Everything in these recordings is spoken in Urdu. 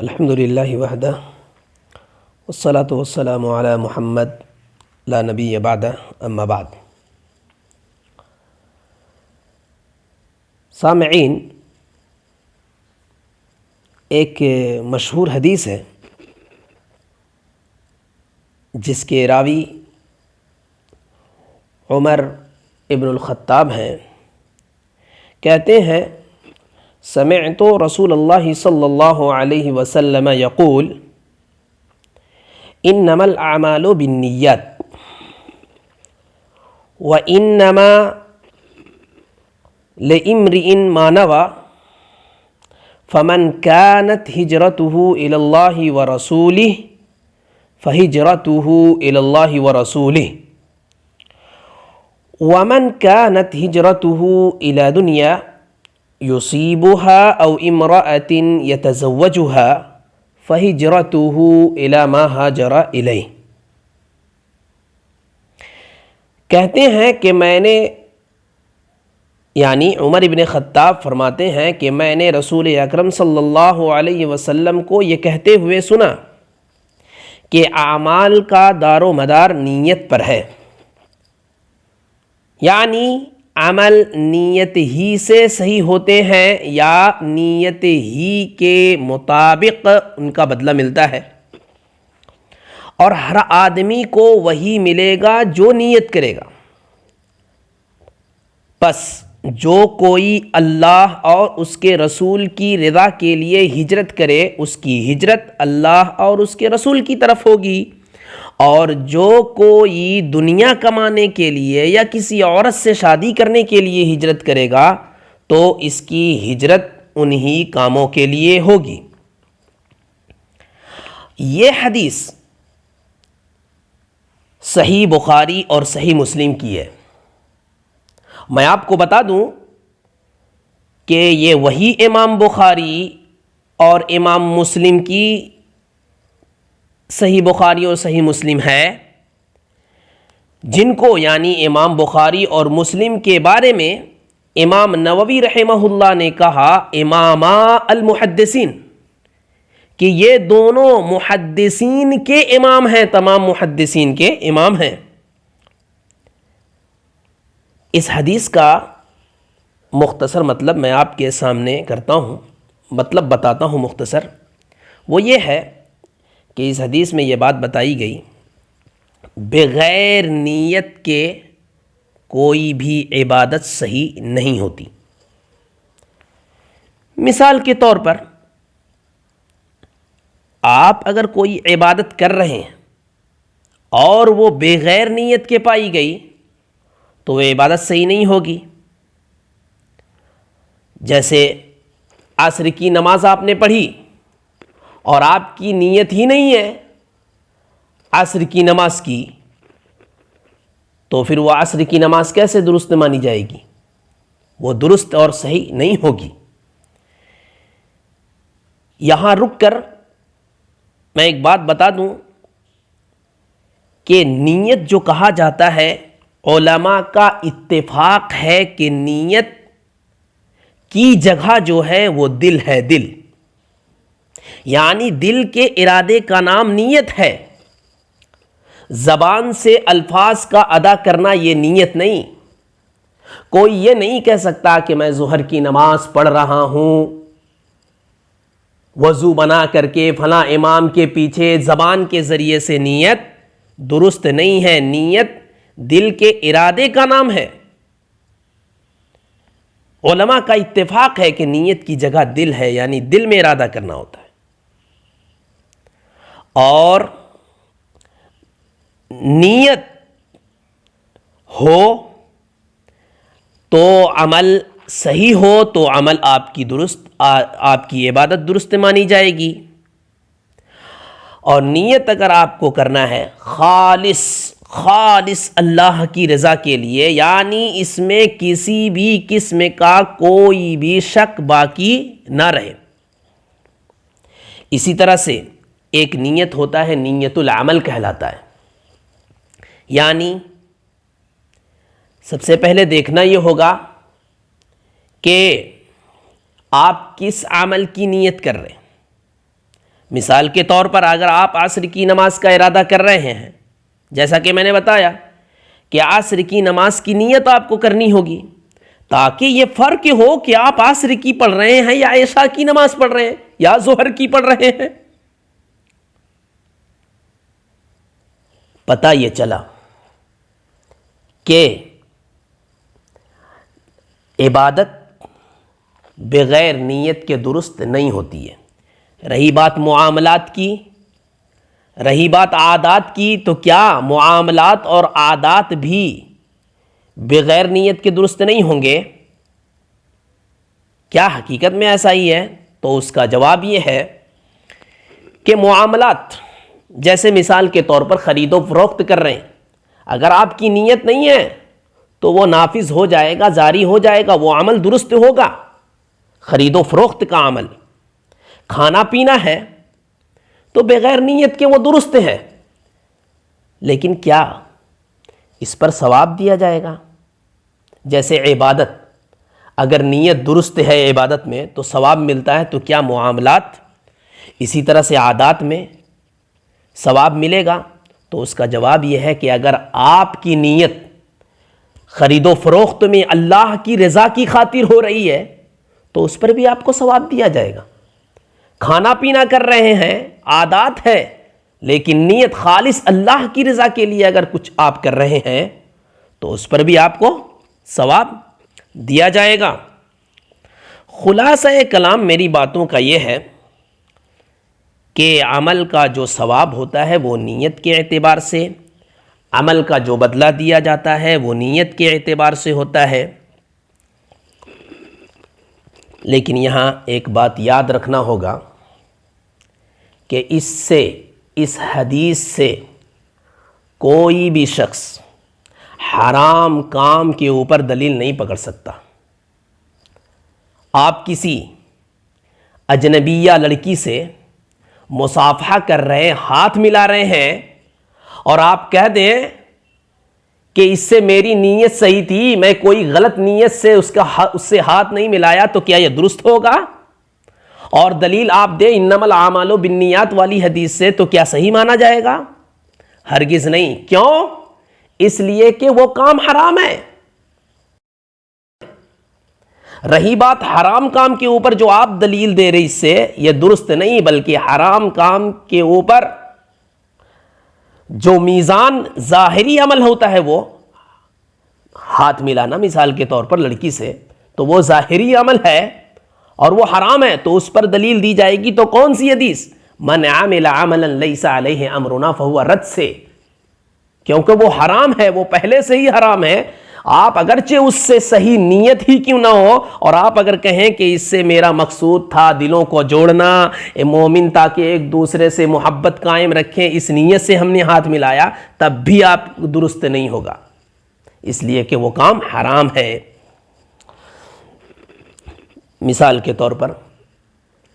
الحمد للہ وحدہ والصلاة والسلام علی محمد لا نبی بعدہ اما بعد۔ سامعین، ایک مشہور حدیث ہے جس کے راوی عمر ابن الخطاب ہیں۔ کہتے ہیں سمعت رسول اللہ صلی اللہ علیہ وسلم یقول انما الاعمال بالنیات وانما لامرئ ما نوى فمن كانت هجرته الى الله ورسوله فهجرته الى الله ورسوله ومن كانت هجرته الى دنيا يصيبها أو امرأة يتزوجها فهجرته إلى ما هاجر إليه۔ کہتے ہیں کہ میں نے یعنی عمر ابن خطاب فرماتے ہیں کہ میں نے رسول اکرم صلی اللہ علیہ وسلم کو یہ کہتے ہوئے سنا کہ اعمال کا دار و مدار نیت پر ہے، یعنی عمل نیت ہی سے صحیح ہوتے ہیں یا نیت ہی کے مطابق ان کا بدلہ ملتا ہے، اور ہر آدمی کو وہی ملے گا جو نیت کرے گا۔ بس جو کوئی اللہ اور اس کے رسول کی رضا کے لیے ہجرت کرے، اس کی ہجرت اللہ اور اس کے رسول کی طرف ہوگی، اور جو کوئی دنیا کمانے کے لیے یا کسی عورت سے شادی کرنے کے لیے ہجرت کرے گا تو اس کی ہجرت انہی کاموں کے لیے ہوگی۔ یہ حدیث صحیح بخاری اور صحیح مسلم کی ہے۔ میں آپ کو بتا دوں کہ یہ وہی امام بخاری اور امام مسلم کی صحیح بخاری اور صحیح مسلم ہے جن کو یعنی امام بخاری اور مسلم کے بارے میں امام نووی رحمہ اللہ نے کہا اماما المحدثین، کہ یہ دونوں محدثین کے امام ہیں، تمام محدثین کے امام ہیں۔ اس حدیث کا مختصر مطلب میں آپ کے سامنے کرتا ہوں، مطلب بتاتا ہوں مختصر۔ وہ یہ ہے کہ اس حدیث میں یہ بات بتائی گئی بغیر نیت کے کوئی بھی عبادت صحیح نہیں ہوتی۔ مثال کے طور پر آپ اگر کوئی عبادت کر رہے ہیں اور وہ بغیر نیت کے پائی گئی تو وہ عبادت صحیح نہیں ہوگی۔ جیسے عصر کی نماز آپ نے پڑھی اور آپ کی نیت ہی نہیں ہے عصر کی نماز کی، تو پھر وہ عصر کی نماز کیسے درست مانی جائے گی؟ وہ درست اور صحیح نہیں ہوگی۔ یہاں رک کر میں ایک بات بتا دوں کہ نیت جو کہا جاتا ہے، علماء کا اتفاق ہے کہ نیت کی جگہ جو ہے وہ دل ہے، دل، یعنی دل کے ارادے کا نام نیت ہے۔ زبان سے الفاظ کا ادا کرنا یہ نیت نہیں۔ کوئی یہ نہیں کہہ سکتا کہ میں ظہر کی نماز پڑھ رہا ہوں وضو بنا کر کے فلاں امام کے پیچھے، زبان کے ذریعے سے نیت درست نہیں ہے۔ نیت دل کے ارادے کا نام ہے۔ علماء کا اتفاق ہے کہ نیت کی جگہ دل ہے، یعنی دل میں ارادہ کرنا ہوتا ہے، اور نیت ہو تو عمل صحیح ہو تو عمل آپ کی عبادت درست مانی جائے گی۔ اور نیت اگر آپ کو کرنا ہے خالص اللہ کی رضا کے لیے، یعنی اس میں کسی بھی قسم کا کوئی بھی شک باقی نہ رہے۔ اسی طرح سے ایک نیت ہوتا ہے، نیت العمل کہلاتا ہے، یعنی سب سے پہلے دیکھنا یہ ہوگا کہ آپ کس عمل کی نیت کر رہے ہیں۔ مثال کے طور پر اگر آپ عصر کی نماز کا ارادہ کر رہے ہیں، جیسا کہ میں نے بتایا کہ عصر کی نماز کی نیت آپ کو کرنی ہوگی، تاکہ یہ فرق ہو کہ آپ عصر کی پڑھ رہے ہیں یا عشاء کی نماز پڑھ رہے ہیں یا ظہر کی پڑھ رہے ہیں۔ پتہ یہ چلا کہ عبادت بغیر نیت کے درست نہیں ہوتی ہے۔ رہی بات معاملات کی، رہی بات عادات کی، تو کیا معاملات اور عادات بھی بغیر نیت کے درست نہیں ہوں گے؟ کیا حقیقت میں ایسا ہی ہے؟ تو اس کا جواب یہ ہے کہ معاملات، جیسے مثال کے طور پر خرید و فروخت کر رہے ہیں، اگر آپ کی نیت نہیں ہے تو وہ نافذ ہو جائے گا، جاری ہو جائے گا، وہ عمل درست ہوگا۔ خرید و فروخت کا عمل، کھانا پینا ہے تو بغیر نیت کے وہ درست ہے، لیکن کیا اس پر ثواب دیا جائے گا؟ جیسے عبادت، اگر نیت درست ہے عبادت میں تو ثواب ملتا ہے، تو کیا معاملات اسی طرح سے عادات میں ثواب ملے گا؟ تو اس کا جواب یہ ہے کہ اگر آپ کی نیت خرید و فروخت میں اللہ کی رضا کی خاطر ہو رہی ہے تو اس پر بھی آپ کو ثواب دیا جائے گا۔ کھانا پینا کر رہے ہیں، عادات ہے، لیکن نیت خالص اللہ کی رضا کے لیے اگر کچھ آپ کر رہے ہیں تو اس پر بھی آپ کو ثواب دیا جائے گا۔ خلاصہ کلام میری باتوں کا یہ ہے کہ عمل کا جو ثواب ہوتا ہے وہ نیت کے اعتبار سے، عمل کا جو بدلہ دیا جاتا ہے وہ نیت کے اعتبار سے ہوتا ہے۔ لیکن یہاں ایک بات یاد رکھنا ہوگا کہ اس حدیث سے کوئی بھی شخص حرام کام کے اوپر دلیل نہیں پکڑ سکتا۔ آپ کسی اجنبیہ لڑکی سے مصافحہ کر رہے ہیں، ہاتھ ملا رہے ہیں، اور آپ کہہ دیں کہ اس سے میری نیت صحیح تھی، میں کوئی غلط نیت سے اس سے ہاتھ نہیں ملایا، تو کیا یہ درست ہوگا؟ اور دلیل آپ دیں انما الاعمال بالنیات والی حدیث سے، تو کیا صحیح مانا جائے گا؟ ہرگز نہیں۔ کیوں؟ اس لیے کہ وہ کام حرام ہے۔ رہی بات حرام کام کے اوپر جو آپ دلیل دے رہے، اس سے یہ درست نہیں، بلکہ حرام کام کے اوپر جو میزان ظاہری عمل ہوتا ہے، وہ ہاتھ ملانا مثال کے طور پر لڑکی سے، تو وہ ظاہری عمل ہے اور وہ حرام ہے، تو اس پر دلیل دی جائے گی۔ تو کون سی حدیث؟ من عمل عملا لیس علیہ امرنا فہو رد سے، کیونکہ وہ حرام ہے، وہ پہلے سے ہی حرام ہے۔ آپ اگرچہ اس سے صحیح نیت ہی کیوں نہ ہو، اور آپ اگر کہیں کہ اس سے میرا مقصود تھا دلوں کو جوڑنا، مومن تاکہ ایک دوسرے سے محبت قائم رکھیں، اس نیت سے ہم نے ہاتھ ملایا، تب بھی آپ درست نہیں ہوگا، اس لیے کہ وہ کام حرام ہے۔ مثال کے طور پر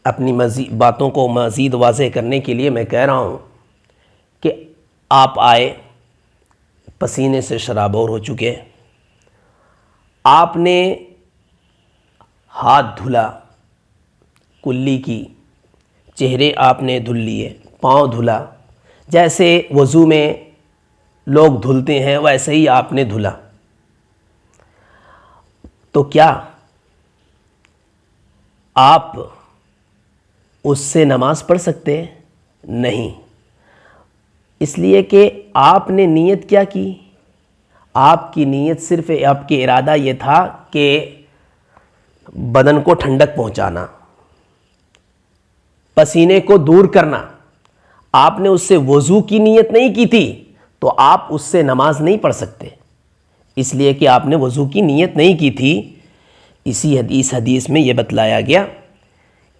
اپنی باتوں کو مزید واضح کرنے کے لیے میں کہہ رہا ہوں کہ آپ آئے، پسینے سے شرابور ہو چکے، آپ نے ہاتھ دھلا، کلی کی، چہرے آپ نے دھل لیے، پاؤں دھلا، جیسے وضو میں لوگ دھلتے ہیں ویسے ہی آپ نے دھلا، تو کیا آپ اس سے نماز پڑھ سکتے ہیں؟ نہیں، اس لیے کہ آپ نے نیت کیا کی؟ آپ کی نیت صرف آپ کے ارادہ یہ تھا کہ بدن کو ٹھنڈک پہنچانا، پسینے کو دور کرنا، آپ نے اس سے وضو کی نیت نہیں کی تھی، تو آپ اس سے نماز نہیں پڑھ سکتے، اس لیے کہ آپ نے وضو کی نیت نہیں کی تھی۔ اسی حدیث میں یہ بتلایا گیا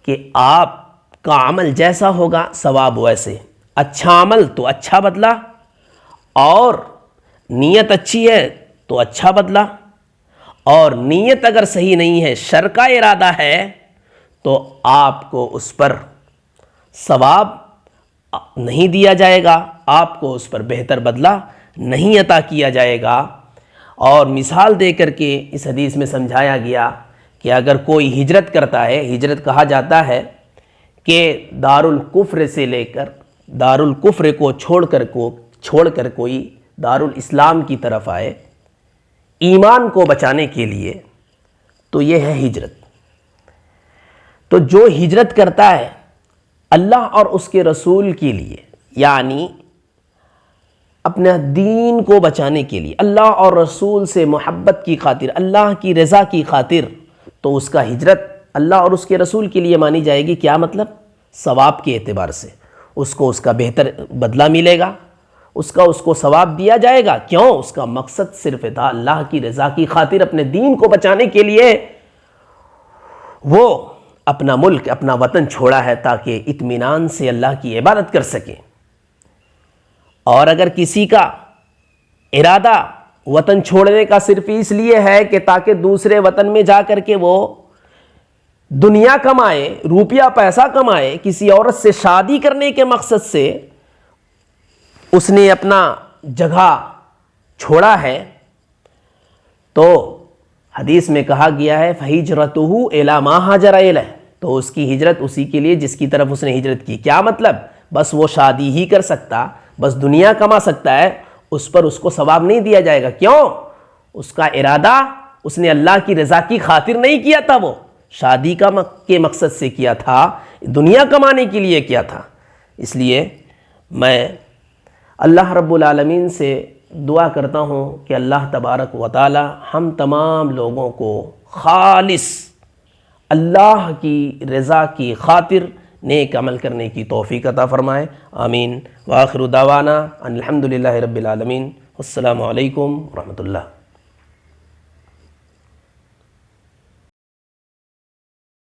کہ آپ کا عمل جیسا ہوگا ثواب ویسے، اچھا عمل تو اچھا بدلہ، اور نیت اچھی ہے تو اچھا بدلہ، اور نیت اگر صحیح نہیں ہے، شر کا ارادہ ہے، تو آپ کو اس پر ثواب نہیں دیا جائے گا، آپ کو اس پر بہتر بدلہ نہیں عطا کیا جائے گا۔ اور مثال دے کر کے اس حدیث میں سمجھایا گیا کہ اگر کوئی ہجرت کرتا ہے، ہجرت کہا جاتا ہے کہ دارالکفر سے لے کر دارالکفر کو چھوڑ کر کوئی دارالاسلام کی طرف آئے ایمان کو بچانے کے لیے، تو یہ ہے ہجرت۔ تو جو ہجرت کرتا ہے اللہ اور اس کے رسول کے لیے، یعنی اپنا دین کو بچانے کے لیے، اللہ اور رسول سے محبت کی خاطر، اللہ کی رضا کی خاطر، تو اس کا ہجرت اللہ اور اس کے رسول کے لیے مانی جائے گی۔ کیا مطلب؟ ثواب کے اعتبار سے اس کو اس کا بہتر بدلہ ملے گا، اس کو ثواب دیا جائے گا۔ کیوں؟ اس کا مقصد صرف تھا اللہ کی رضا کی خاطر، اپنے دین کو بچانے کے لیے وہ اپنا ملک، اپنا وطن چھوڑا ہے تاکہ اطمینان سے اللہ کی عبادت کر سکے۔ اور اگر کسی کا ارادہ وطن چھوڑنے کا صرف اس لیے ہے کہ تاکہ دوسرے وطن میں جا کر کے وہ دنیا کمائے، روپیہ پیسہ کمائے، کسی عورت سے شادی کرنے کے مقصد سے اس نے اپنا جگہ چھوڑا ہے، تو حدیث میں کہا گیا ہے فَهِجْرَتُهُ إِلَى مَا هَاجَرَ إِلَيْهِ، تو اس کی ہجرت اسی کے لیے جس کی طرف اس نے ہجرت کی۔ کیا مطلب؟ بس وہ شادی ہی کر سکتا، بس دنیا کما سکتا ہے، اس پر اس کو ثواب نہیں دیا جائے گا۔ کیوں؟ اس کا ارادہ اس نے اللہ کی رضا کی خاطر نہیں کیا تھا، وہ شادی کے مقصد سے کیا تھا، دنیا کمانے کے لیے کیا تھا۔ اس لیے میں اللہ رب العالمین سے دعا کرتا ہوں کہ اللہ تبارک و تعالی ہم تمام لوگوں کو خالص اللہ کی رضا کی خاطر نیک عمل کرنے کی توفیق عطا فرمائے، آمین۔ وآخر دعوانا ان الحمدللہ رب العالمین، السلام علیکم ورحمۃ اللہ۔